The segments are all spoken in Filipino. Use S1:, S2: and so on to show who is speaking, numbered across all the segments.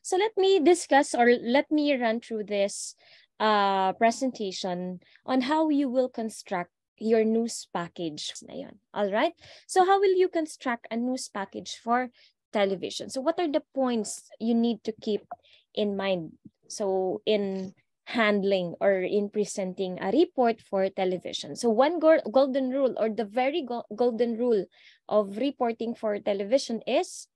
S1: So let me discuss or let me run through this presentation on how you will construct your news package na yun. All right? So how will you construct a news package for television? So what are the points you need to keep in mind? So in handling or in presenting a report for television. So one golden rule or the very golden rule of reporting for television is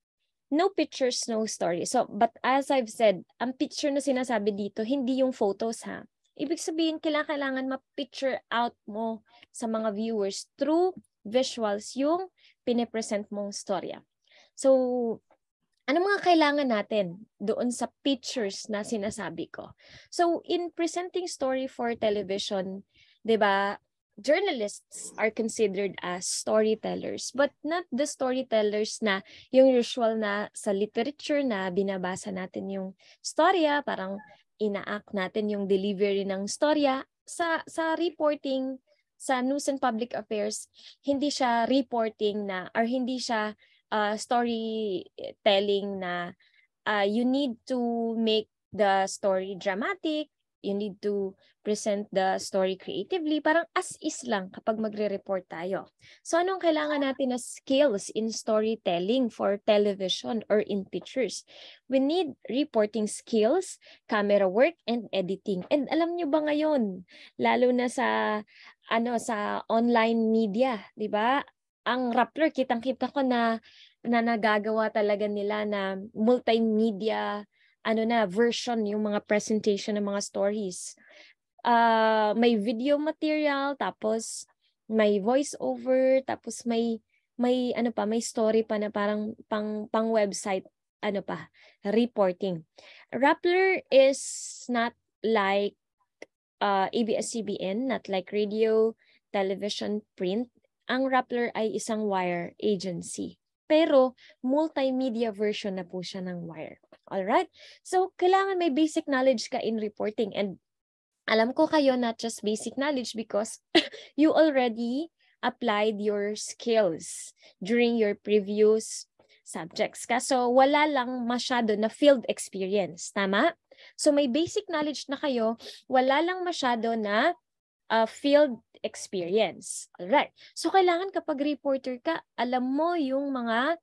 S1: no pictures, no story. So, but as I've said, ang picture na sinasabi dito, hindi yung photos ha. Ibig sabihin, kailangan ma-picture out mo sa mga viewers through visuals yung pinipresent mong storya. So, ano mga kailangan natin doon sa pictures na sinasabi ko? So, in presenting story for television, 'di ba, journalists are considered as storytellers, but not the storytellers na yung usual na sa literature na binabasa natin yung storya, parang ina-act natin yung delivery ng storya. Sa reporting, sa news and public affairs, hindi siya reporting na or hindi siya storytelling na you need to make the story dramatic, you need to present the story creatively, parang as is lang kapag magre-report tayo. So anong kailangan natin na skills in storytelling for television or in pictures? We need reporting skills, camera work, and editing. And alam nyo ba ngayon, lalo na sa sa online media, 'di ba? Ang Rappler, kitang-kita ko na nagagawa talaga nila na multimedia version yung mga presentation ng mga stories. May video material, tapos may voice over, tapos may story pa na parang pang website reporting. Rappler is not like ABS-CBN, not like radio, television, print. Ang Rappler ay isang wire agency. Pero multimedia version na po siya ng wire. Alright? So, kailangan may basic knowledge ka in reporting. And alam ko kayo not just basic knowledge because you already applied your skills during your previous subjects ka. So, wala lang masyado na field experience. Tama? So, may basic knowledge na kayo, wala lang masyado na field experience. Alright. So, kailangan kapag reporter ka, alam mo yung mga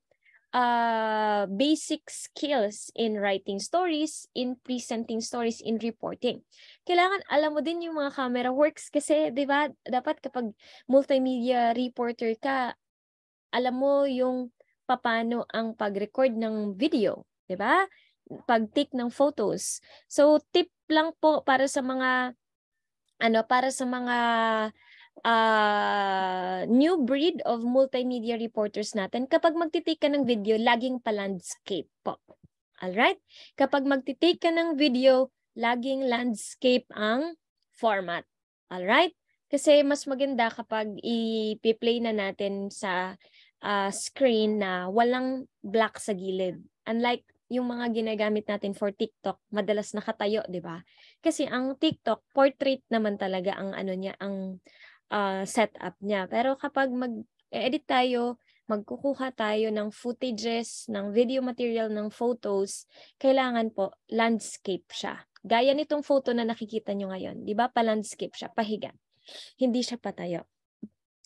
S1: basic skills in writing stories, in presenting stories, in reporting. Kailangan alam mo din yung mga camera works kasi, di ba, dapat kapag multimedia reporter ka, alam mo yung paano ang pag-record ng video, di ba? Pag-take ng photos. So, tip lang po para sa mga new breed of multimedia reporters natin, kapag magtitake ka ng video, laging pa-landscape po. Alright? Kapag magtitake ka ng video, laging landscape ang format. Alright? Kasi mas maganda kapag i-play na natin sa screen na walang black sa gilid. Unlike yung mga ginagamit natin for TikTok, madalas nakatayo, 'di ba? Kasi ang TikTok portrait naman talaga ang ang setup niya. Pero kapag mag-edit tayo, magkukuha tayo ng footages, ng video material, ng photos, kailangan po landscape siya. Gaya nitong photo na nakikita nyo ngayon, 'di ba? Pa-landscape siya, pahiga. Hindi siya patayo.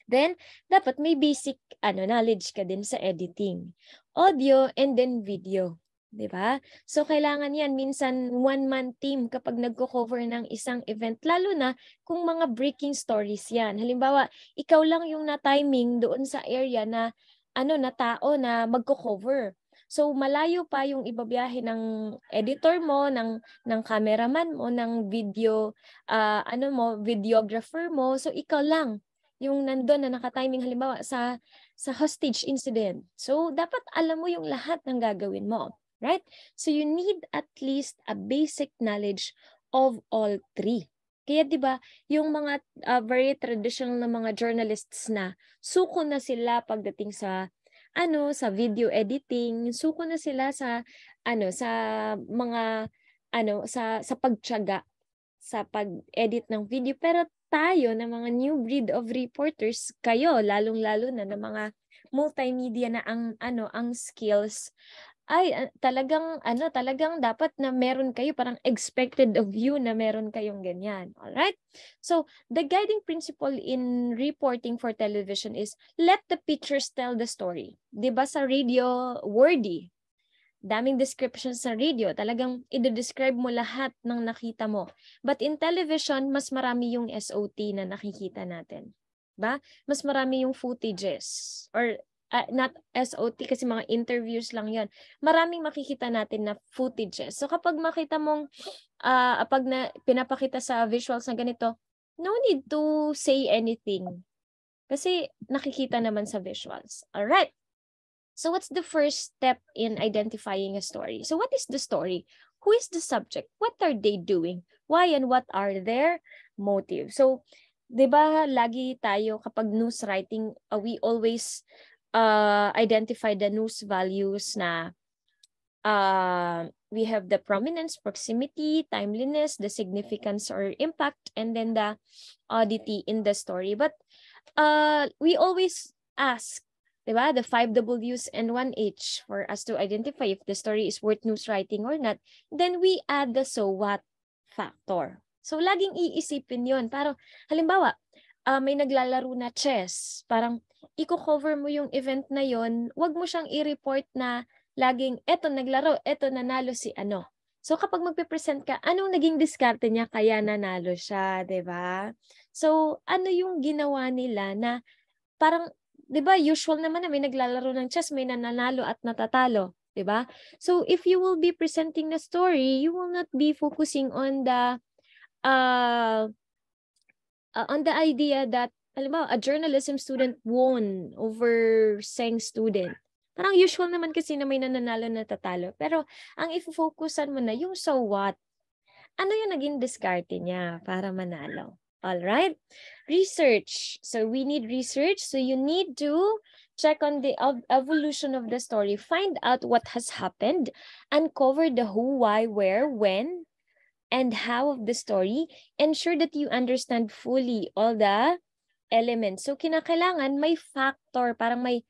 S1: Then, dapat may basic knowledge ka din sa editing. Audio and then video. 'Di ba? So kailangan 'yan minsan one-man team kapag nagko-cover ng isang event, lalo na kung mga breaking stories 'yan. Halimbawa, ikaw lang yung na-timing doon sa area na na tao na magko-cover. So malayo pa yung ibabiyahe ng editor mo, ng cameraman mo, ng video videographer mo. So ikaw lang yung nandoon na naka-timing, halimbawa sa hostage incident. So dapat alam mo yung lahat ng gagawin mo. Right? So you need at least a basic knowledge of all three. Kaya 'di ba, yung mga very traditional na mga journalists na suko na sila pagdating sa sa video editing, suko na sila sa sa mga sa pagtiyaga sa pag-edit ng video, pero tayo na mga new breed of reporters, kayo lalong-lalo na ng mga multimedia na ang skills talagang dapat na meron kayo, parang expected of you na meron kayong ganyan. Alright? So, the guiding principle in reporting for television is let the pictures tell the story. 'Di ba sa radio, wordy, daming descriptions sa radio, talagang i-describe mo lahat ng nakita mo. But in television, mas marami yung SOT na nakikita natin. Ba? Mas marami yung footages or not SOT kasi mga interviews lang yon. Maraming makikita natin na footages. So kapag makita mong pinapakita sa visuals na ganito, no need to say anything. Kasi nakikita naman sa visuals. Alright. So what's the first step in identifying a story? So what is the story? Who is the subject? What are they doing? Why and what are their motives? So, 'di ba lagi tayo kapag news writing, we always identify the news values na we have the prominence, proximity, timeliness, the significance or impact, and then the oddity in the story. But we always ask, diba, the 5 W's and 1 H for us to identify if the story is worth news writing or not. Then we add the so what factor. So laging iisipin yon. Parang halimbawa, may naglalaro na chess. Parang i-cover mo yung event na yon, wag mo siyang i-report na laging eto naglaro, eto nanalo si ano. So kapag magpe-present ka, anong naging diskarte niya kaya nanalo siya, 'di ba? So ano yung ginawa nila na parang 'di ba usual naman na may naglalaro ng chess, may nananalo at natatalo, 'di ba? So if you will be presenting the story, you will not be focusing on the idea that halimbawa a journalism student won over Seng student. Parang usual naman kasi na may nananalo na natatalo. Pero ang ifo-focusan mo na yung so what? Ano yung naging diskarte niya para manalo? All right? Research. So we need research. So you need to check on the evolution of the story, find out what has happened, uncover the who, why, where, when, and how of the story, ensure that you understand fully all the elements. So kinakailangan may factor, parang may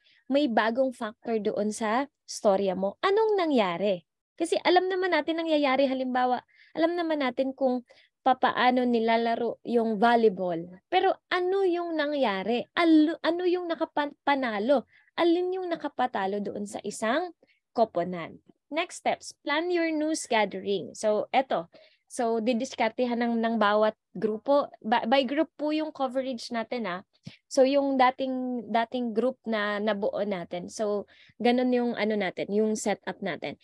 S1: bagong factor doon sa storya mo. Anong nangyari? Kasi alam naman natin nangyayari, halimbawa, alam naman natin kung papaano nilalaro yung volleyball. Pero ano yung nangyari? Ano yung nakapanalo? Alin yung nakapatalo doon sa isang koponan? Next steps, plan your news gathering. So eto, so didiskartehan ng bawat grupo. By group po yung coverage natin . So yung dating group na nabuo natin. So ganun yung natin, yung setup natin.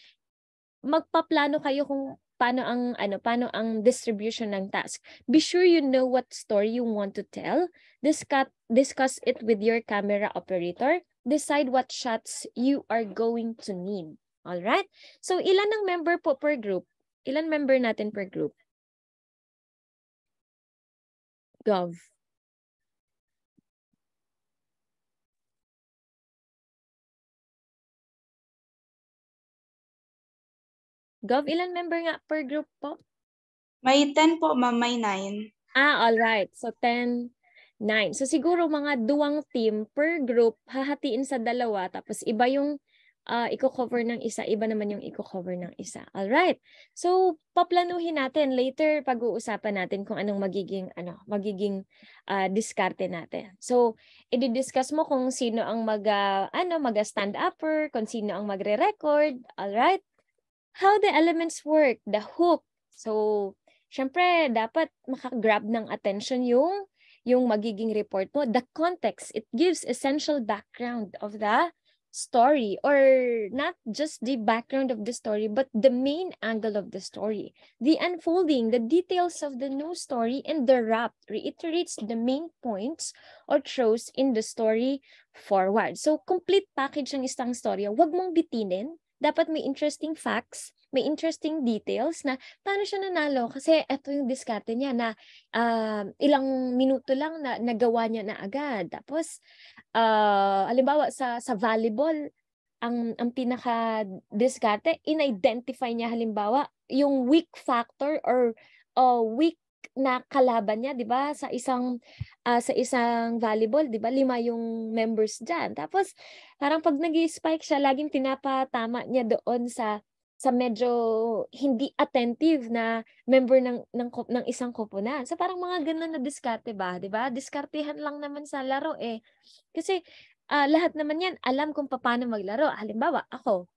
S1: Magpaplano kayo kung paano ang distribution ng task. Be sure you know what story you want to tell. Discuss it with your camera operator. Decide what shots you are going to need. All right? So ilan ang member po per group? Ilan member natin per group? Gov. Gov, ilan member nga per group po?
S2: May 10 po, ma'am. May 9.
S1: All right. So 10, 9. So siguro mga 2 team per group, hahatiin sa 2, tapos iba yung i-cover ng isa, iba naman yung i-cover ng isa. All right. So paplanuhin natin later, pag-uusapan natin kung anong magiging diskarte natin. So i-discuss mo kung sino ang mag-stand upper, kung sino ang magre-record. All right. How the elements work, the hook. So syempre dapat makagrab ng attention yung magiging report mo. The context, it gives essential background of the story, or not just the background of the story, but the main angle of the story. The unfolding, the details of the new story, and the wrap reiterates the main points or throws in the story forward. So complete package ng isang storya. Huwag mong bitinin. Dapat may interesting facts, may interesting details na paano siya nanalo, kasi eto yung diskarte niya na ilang minuto lang na nagawa niya na agad. Tapos halimbawa sa volleyball, ang pinaka diskarte, in-identify niya halimbawa yung weak factor or weak na kalaban niya, 'di ba? Sa isang volleyball, 'di ba? 5 yung members diyan. Tapos parang pag nag-i-spike siya, laging tinapatama niya doon sa medyo hindi attentive na member ng isang koponan. So parang mga gano'n na diskarte ba, 'di ba? Diskartehan lang naman sa laro eh. Kasi lahat naman 'yan alam kung paano maglaro. Halimbawa, ako,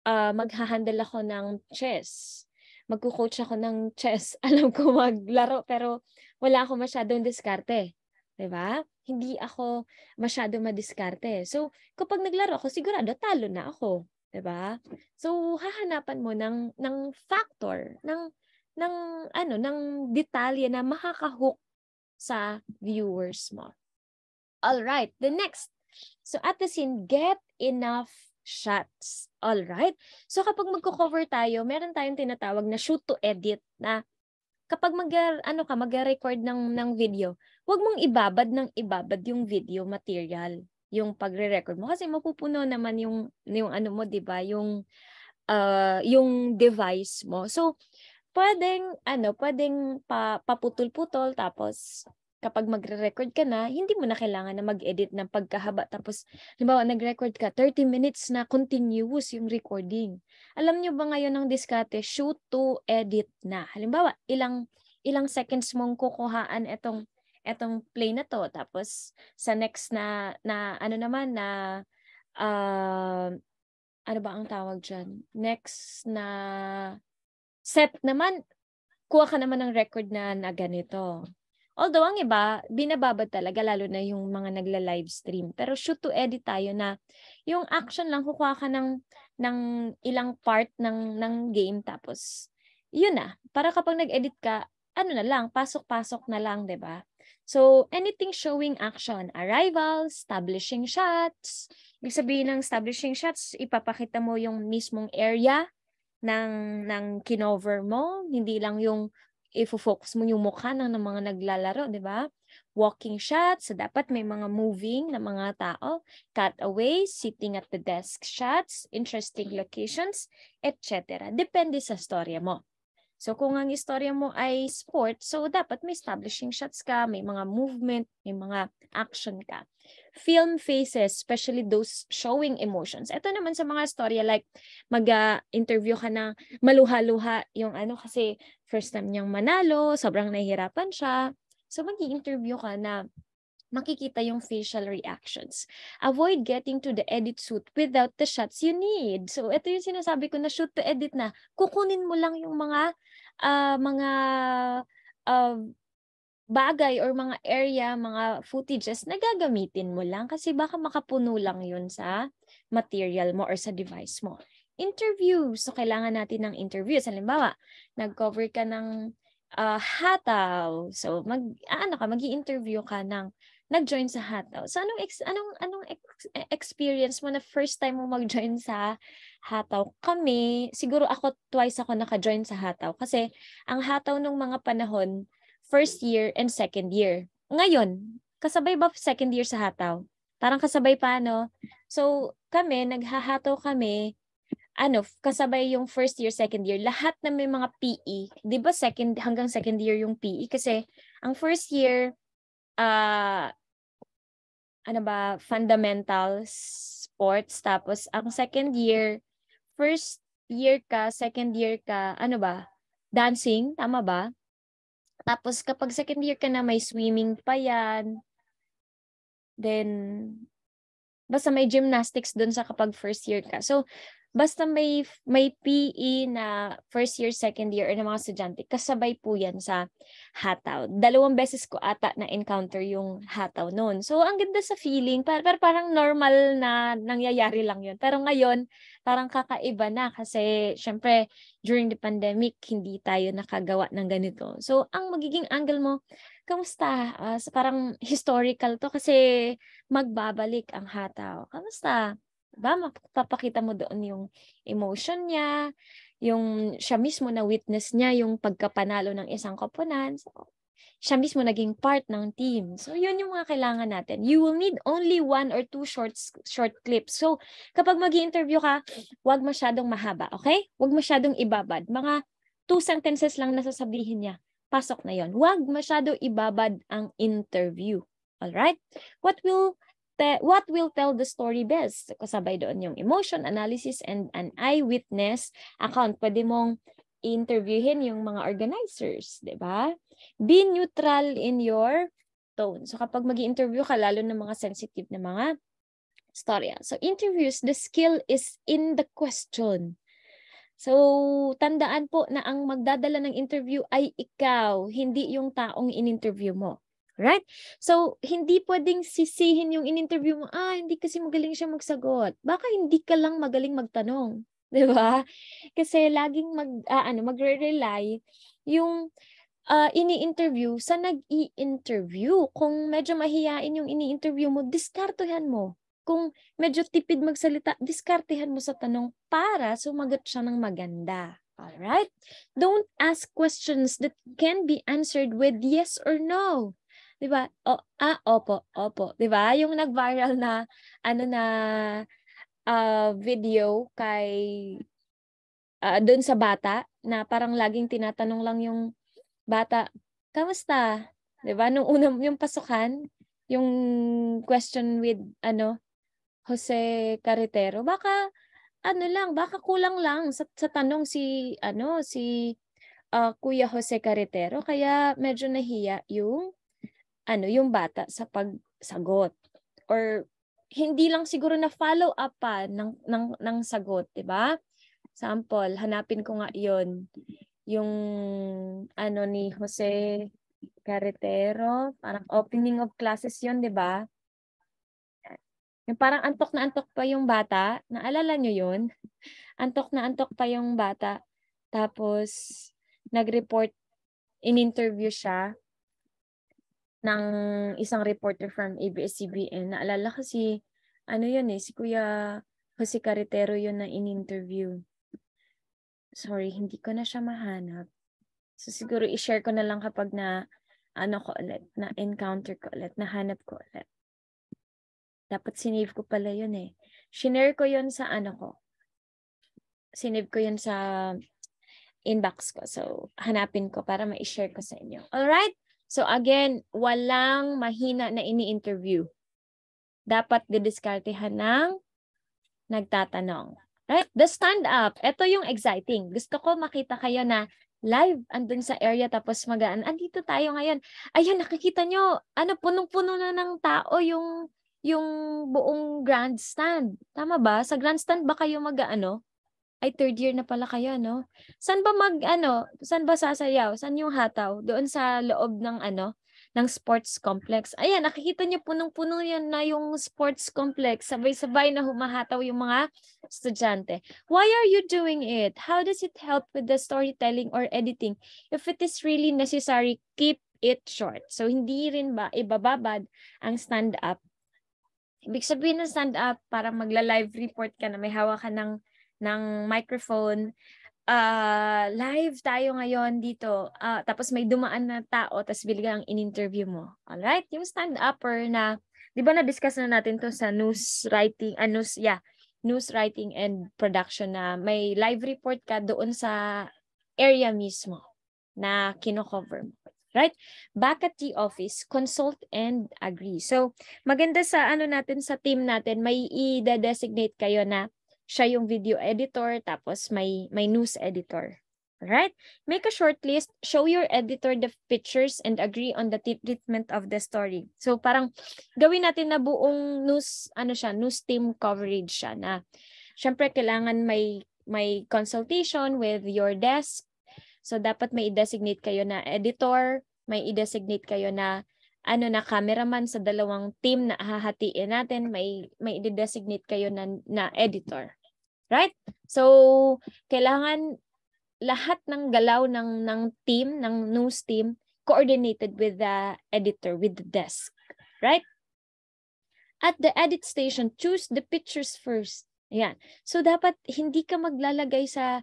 S1: magha-handle ako ng chess. Magco-coach ako ng chess. Alam ko maglaro pero wala akong masyadong diskarte, 'di ba? Hindi ako masyadong madiskarte. So, kapag naglaro ako sigurado talo na ako, 'di ba? So, hahanapan mo ng factor, ng detalye na makaka-hook sa viewers mo. All right, the next. So at the scene, get enough shots. All right? So kapag magko-cover tayo, meron tayong tinatawag na shoot to edit na kapag mag-record ng video, huwag mong ibabad yung video material, yung pagre-record mo kasi mapupuno naman yung ano mo, 'di ba? Yung device mo. So pwedeng paputol-putol tapos kapag magre-record ka na, hindi mo na kailangan na mag-edit ng pagkahaba. Tapos, halimbawa, nag-record ka, 30 minutes na continuous yung recording. Alam nyo ba ngayon ang diskarte? Shoot to edit na. Halimbawa, ilang seconds mong kukuhaan etong play na to. Tapos, sa next na ano ba ang tawag dyan? Next na set naman, kuha ka naman ng record na ganito. Although ang iba, binababad talaga lalo na yung mga nagla-live stream. Pero shoot to edit tayo na yung action lang, kukuha ka ng ilang part ng game tapos yun na. Para kapag nag-edit ka, ano na lang, pasok-pasok na lang, 'di ba? So, anything showing action, arrival, establishing shots. Ibig sabihin ng establishing shots, ipapakita mo yung mismong area ng kinover mo, hindi lang yung ifo-focus mo yung mukha ng mga naglalaro, 'di ba? Walking shots, so dapat may mga moving na mga tao, cutaway, sitting at the desk shots, interesting locations, etc. Depende sa storya mo. So kung ang istorya mo ay sport, so dapat may establishing shots ka, may mga movement, may mga action ka. Film faces, especially those showing emotions. Ito naman sa mga storya like mag-interview ka na maluha-luha yung kasi first time niyang manalo, sobrang nahihirapan siya. So mag-i-interview ka na makikita yung facial reactions. Avoid getting to the edit shoot without the shots you need. So, ito yung sinasabi ko na shoot to edit na. Kukunin mo lang yung mga bagay or mga area, mga footages na gagamitin mo lang kasi baka makapuno lang yun sa material mo or sa device mo. Interview. So, kailangan natin ng interview. Halimbawa, nag-cover ka ng hataw. So, mag-i-interview ka ng nag-join sa hataw. So, anong experience mo na first time mo mag-join sa hataw? Kami, siguro twice ako naka-join sa hataw kasi ang hataw nung mga panahon, first year and second year. Ngayon, kasabay ba second year sa hataw? Parang kasabay pa, no? So, kami, naghahataw kami, kasabay yung first year, second year, lahat na may mga PE. Di ba hanggang second year yung PE? Kasi, ang first year, fundamentals, sports, tapos ang second year, first year ka, second year ka, dancing, tama ba? Tapos kapag second year ka na, may swimming pa yan. Then, basta may gymnastics dun sa kapag first year ka. So, basta may PE na first year, second year, or ng mga estudyante, kasabay po yan sa hataw. 2 beses ko ata na-encounter yung hataw noon. So, ang ganda sa feeling. Parang normal na nangyayari lang yun. Pero ngayon, parang kakaiba na kasi, syempre, during the pandemic, hindi tayo nakagawa ng ganito. So, ang magiging angle mo, kamusta? Parang historical to kasi magbabalik ang hataw. Kamusta? Diba? Mapapakita mo doon yung emotion niya, yung siya mismo na witness niya yung pagkapanalo ng isang koponan. So, siya mismo naging part ng team. So, yun yung mga kailangan natin. You will need only 1 or 2 short clips. So, kapag mag-i-interview ka, huwag masyadong mahaba, okay? Huwag masyadong ibabad. Mga 2 sentences lang nasasabihin niya. pasok na yon. Huwag masyado ibabad ang interview. Alright? What will tell the story best? Kasabay doon yung emotion analysis and an eyewitness account. Pwede mong interviewin yung mga organizers, di ba? Be neutral in your tone. So kapag mag-interview ka, lalo ng mga sensitive na mga storya. So interviews, the skill is in the question. So tandaan po na ang magdadala ng interview ay ikaw, hindi yung taong in-interview mo. Right? So, hindi pwedeng sisihin yung in-interview mo, hindi kasi magaling siya magsagot. Baka hindi ka lang magaling magtanong. Di ba? Kasi laging magre-rely yung ini-interview sa nag-i-interview. Kung medyo mahiyain yung ini-interview mo, diskartehan mo. Kung medyo tipid magsalita, diskartehan mo sa tanong para sumagot siya ng maganda. Alright? Don't ask questions that can be answered with yes or no. 'Di ba? Opo. 'Di ba? Yung nag-viral na video kay doon sa bata na parang laging tinatanong lang yung bata, "Kamusta?" 'Di ba? Nung unang yung pasukan, yung question with Jose Carretero. Baka baka kulang lang sa tanong si Kuya Jose Carretero kaya medyo nahiya yung bata sa pagsagot or hindi lang siguro na follow up pa ng sagot, 'di ba? Sample, hanapin ko nga 'yon. Yung ni Jose Carretero, parang opening of classes 'yon, 'di ba? Yung parang antok na antok pa yung bata, naalala niyo 'yon? Antok na antok pa yung bata. Tapos nag-report, in-interview siya ng isang reporter from ABS-CBN. Naalala ko si Kuya Jose Carretero yun na in-interview. Sorry, hindi ko na siya mahanap. So siguro i-share ko na lang kapag na-encounter ko ulit, nahanap ko ulit. Dapat sinave ko pala yun eh. Shinare ko yun sa Sinave ko yun sa inbox ko. So hanapin ko para ma-share ko sa inyo. Alright? So again, walang mahina na ini-interview. Dapat didiskartehan ng nagtatanong. Right? The stand up. Ito yung exciting. Gusto ko makita kayo na live andun sa area tapos magaan. Andito tayo ngayon. Ayun, nakikita nyo, punong-puno na ng tao yung buong grandstand. Tama ba? Sa grandstand ba kayo Ay, third year na pala kayo, no? Saan ba sasayaw? Saan yung hataw? Doon sa loob ng ng sports complex. Ayan, nakikita niyo punong-puno yan na yung sports complex. Sabay-sabay na humahataw yung mga estudyante. Why are you doing it? How does it help with the storytelling or editing? If it is really necessary, keep it short. So, hindi rin ba ibababad ang stand-up? Ibig sabihin ng stand-up, para magla-live report ka na may hawak ka ng microphone. Live tayo ngayon dito. Tapos may dumaan na tao, tapos biglang in-interview mo. Alright? Yung stand-upper na, di ba na-discuss na natin to sa news writing and production na may live report ka doon sa area mismo na kino-cover mo. Right? Back at the office, consult and agree. So, maganda sa natin, sa team natin, may i-designate kayo na siya yung video editor, tapos may news editor. Alright? Make a short list, show your editor the pictures, and agree on the treatment of the story. So, parang gawin natin na buong news team coverage siya na syempre kailangan may consultation with your desk. So, dapat may i-designate kayo na editor, may i-designate kayo na cameraman sa dalawang team na hahatiin natin, may i-designate kayo na editor. Right? So, kailangan lahat ng galaw ng team, ng news team, coordinated with the editor, with the desk. Right? At the edit station, choose the pictures first. Ayan. So, dapat hindi ka maglalagay sa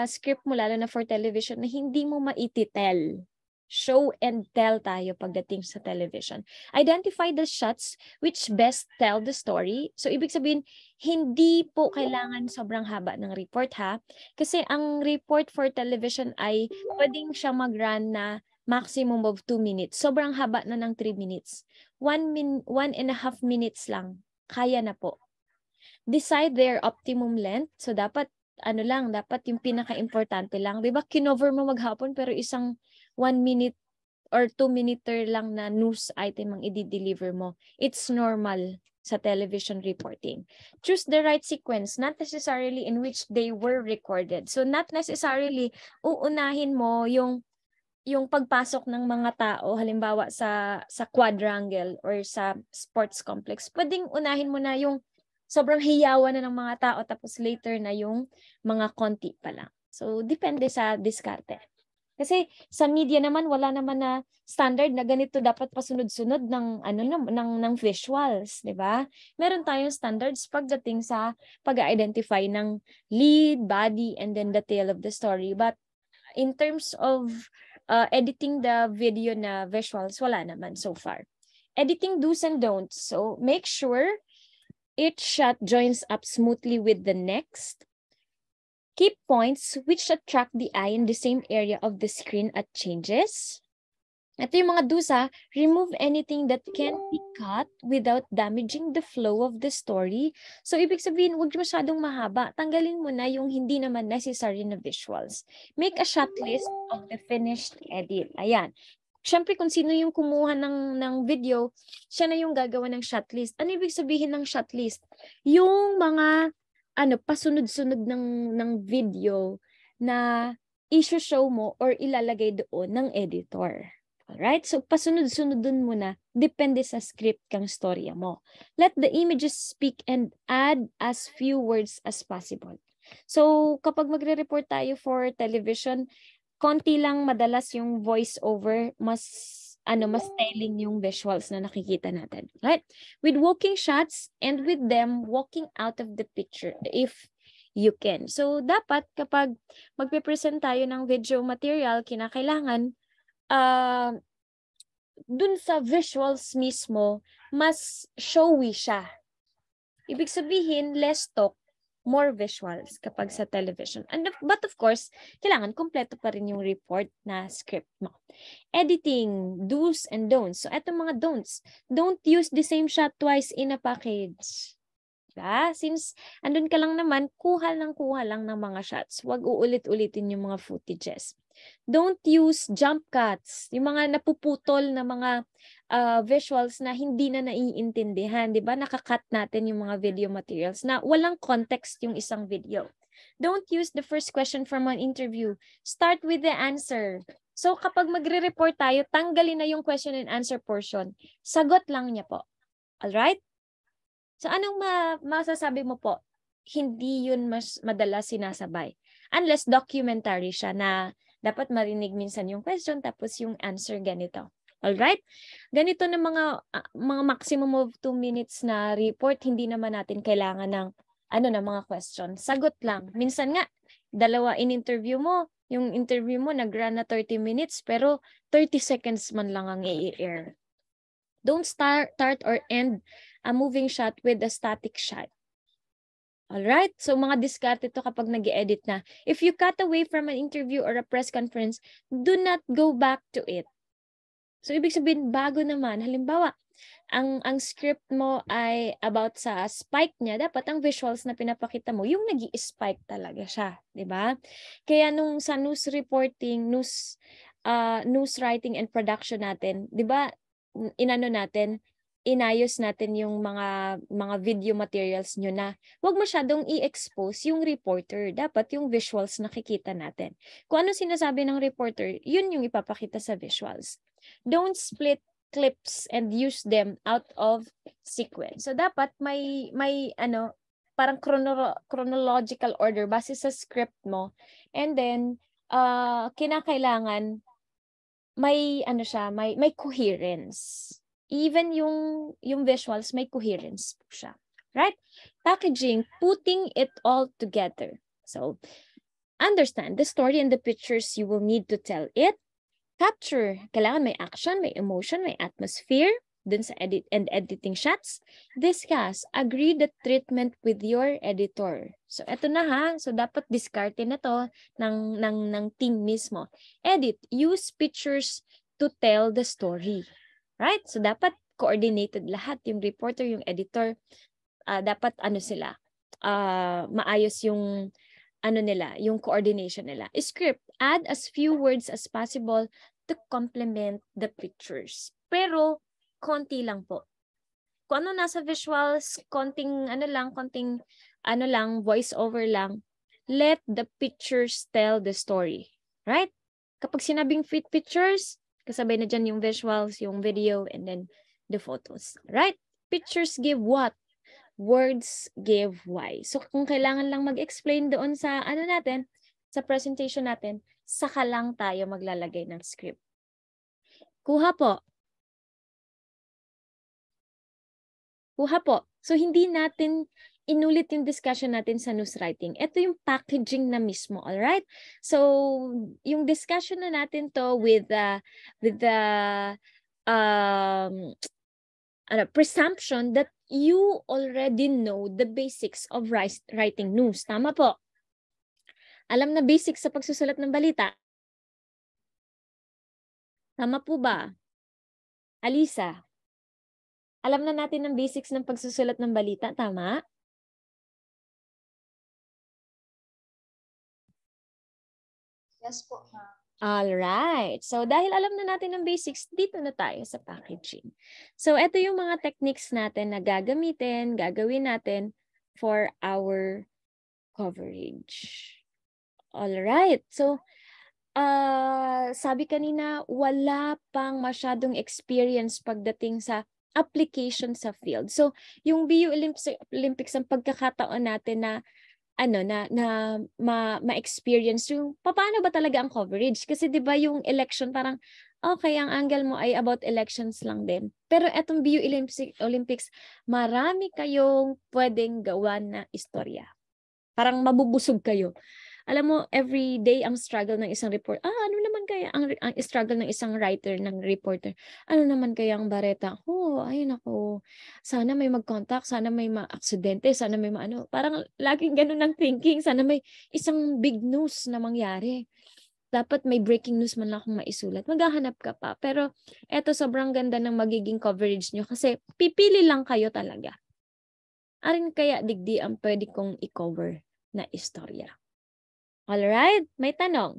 S1: script mo, lalo na for television, na hindi mo maititel. Show and tell tayo pagdating sa television. Identify the shots which best tell the story. So, ibig sabihin, hindi po kailangan sobrang haba ng report ha. Kasi ang report for television ay pwedeng siya mag-run na maximum of 2 minutes. Sobrang haba na ng 3 minutes. 1.5 minutes lang. Kaya na po. Decide their optimum length. So, dapat dapat yung pinaka-importante lang. Diba, kinover mo maghapon pero isang 1 minute or 2 minute lang na news item ang i-deliver mo. It's normal sa television reporting. Choose the right sequence, not necessarily in which they were recorded. So not necessarily uunahin mo yung pagpasok ng mga tao, halimbawa sa quadrangle or sa sports complex. Pwedeng unahin mo na yung sobrang hiyawan na ng mga tao tapos later na yung mga konti pa lang. So depende sa diskarte. Kasi sa media naman wala naman na standard na ganito dapat pasunod-sunod ng visuals, 'di ba? Meron tayong standards pagdating sa pag-identify ng lead, body, and then the tail of the story. But in terms of editing the video na visuals, wala naman so far. Editing do's and don'ts. So make sure each shot joins up smoothly with the next. Keep points which attract the eye in the same area of the screen at changes. Ito yung mga do's ha. Remove anything that can't be cut without damaging the flow of the story. So, ibig sabihin, huwag masyadong mahaba. Tanggalin mo na yung hindi naman necessary na visuals. Make a shot list of the finished edit. Ayan. Siyempre, kung sino yung kumuha ng video, siya na yung gagawa ng shot list. Ano ibig sabihin ng shot list? Yung mga pasunod-sunod ng video na i-show mo or ilalagay doon ng editor. Alright? So, pasunod-sunod dun muna. Depende sa script kang storya mo. Let the images speak and add as few words as possible. So, kapag magre-report tayo for television, konti lang madalas yung voice over, mas telling yung visuals na nakikita natin. Right? With walking shots and with them walking out of the picture if you can. So, dapat kapag magpe-present tayo ng video material, kinakailangan dun sa visuals mismo, mas showy siya. Ibig sabihin, less talk, more visuals kapag sa television. But of course, kailangan kompleto pa rin yung report na script mo. Editing, do's and don'ts. So, etong mga don'ts. Don't use the same shot twice in a package. Diba? Since andun ka lang naman, kuha lang ng mga shots. Huwag uulit-ulitin yung mga footages. Don't use jump cuts. Yung mga napuputol na mga visuals na hindi na naiintindihan. Diba? Nakakat natin yung mga video materials na walang context yung isang video. Don't use the first question from an interview. Start with the answer. So kapag magre-report tayo, tanggalin na yung question and answer portion. Sagot lang niya po. Alright? So anong masasabi mo po? Hindi yun mas madalas sinasabay. Unless documentary siya na dapat marinig minsan yung question tapos yung answer ganito. Alright? Ganito na mga maximum of 2 minutes na report, hindi naman natin kailangan ng mga question. Sagot lang. Minsan nga, dalawa in-interview mo, yung interview mo nag-run na 30 minutes pero 30 seconds man lang ang i-air. Don't start or end a moving shot with a static shot. Alright? So, mga diskarte to kapag nag-edit na. If you cut away from an interview or a press conference, do not go back to it. So, ibig sabihin, bago naman. Halimbawa, ang script mo ay about sa spike niya, dapat ang visuals na pinapakita mo, yung nag-i-spike talaga siya. Diba? Kaya nung sa news reporting, news writing and production natin, diba, inayos natin yung mga video materials nyo na huwag masyadong i-expose yung reporter. Dapat yung visuals nakikita natin. Kung ano sinasabi ng reporter, yun yung ipapakita sa visuals. Don't split clips and use them out of sequence. So dapat may parang chronological order base sa script mo. And then kinakailangan may coherence. Even yung visuals may coherence po siya. Right? Packaging, putting it all together. So, understand the story and the pictures you will need to tell it. capture. Kailangan may action, may emotion, may atmosphere dun sa edit and editing shots. Discuss. Agree the treatment with your editor. So, eto na ha. So, dapat diskarte na to ng team mismo. Edit. Use pictures to tell the story. Right? So, dapat coordinated lahat. Yung reporter, yung editor, dapat sila, maayos yung nila, yung coordination nila. Script, add as few words as possible to complement the pictures. Pero, konti lang po. Kung ano nasa visuals, konting voice over lang, let the pictures tell the story. Right? Kapag sinabing fit pictures, kasabay na dyan yung visuals, yung video, and then the photos. Right? Pictures give what? Words give why. So, kung kailangan lang mag-explain doon sa natin, sa presentation natin, saka lang tayo maglalagay ng script. Kuha po. So, hindi natin inulit yung discussion natin sa news writing. Ito yung packaging na mismo, alright? So, yung discussion na natin to with the presumption that you already know the basics of writing news. Tama po. Alam na basics sa pagsusulat ng balita. Tama po ba? Alisa, alam na natin ang basics ng pagsusulat ng balita. Tama?
S2: Yes po, ma'am.
S1: Alright. So, dahil alam na natin ang basics, dito na tayo sa packaging. So, ito yung mga techniques natin na gagawin natin for our coverage. Alright. So, sabi kanina, wala pang masyadong experience pagdating sa application sa field. So, yung BU Olympics ang pagkakataon natin na ma-experience yung paano ba talaga ang coverage. Kasi 'di ba yung election parang okay, ang angle mo ay about elections lang din. Pero etong BU Olympics, marami kayong pwedeng gawa na istorya. Parang mabubusog kayo. Alam mo, every day ang struggle ng isang reporter. Ano naman kaya ang struggle ng isang writer, ng reporter? Ano naman kaya ang bareta? Ay nako. Sana may mag-contact, sana may ma-aksidente, sana may maano. Parang laging ganun ang thinking. Sana may isang big news na mangyari. Dapat may breaking news man lang akong maisulat. Maghahanap ka pa. Pero eto, sobrang ganda ng magiging coverage nyo kasi pipili lang kayo talaga. Arin kaya digdi ang pwede kong i-cover na istorya. Alright, may tanong.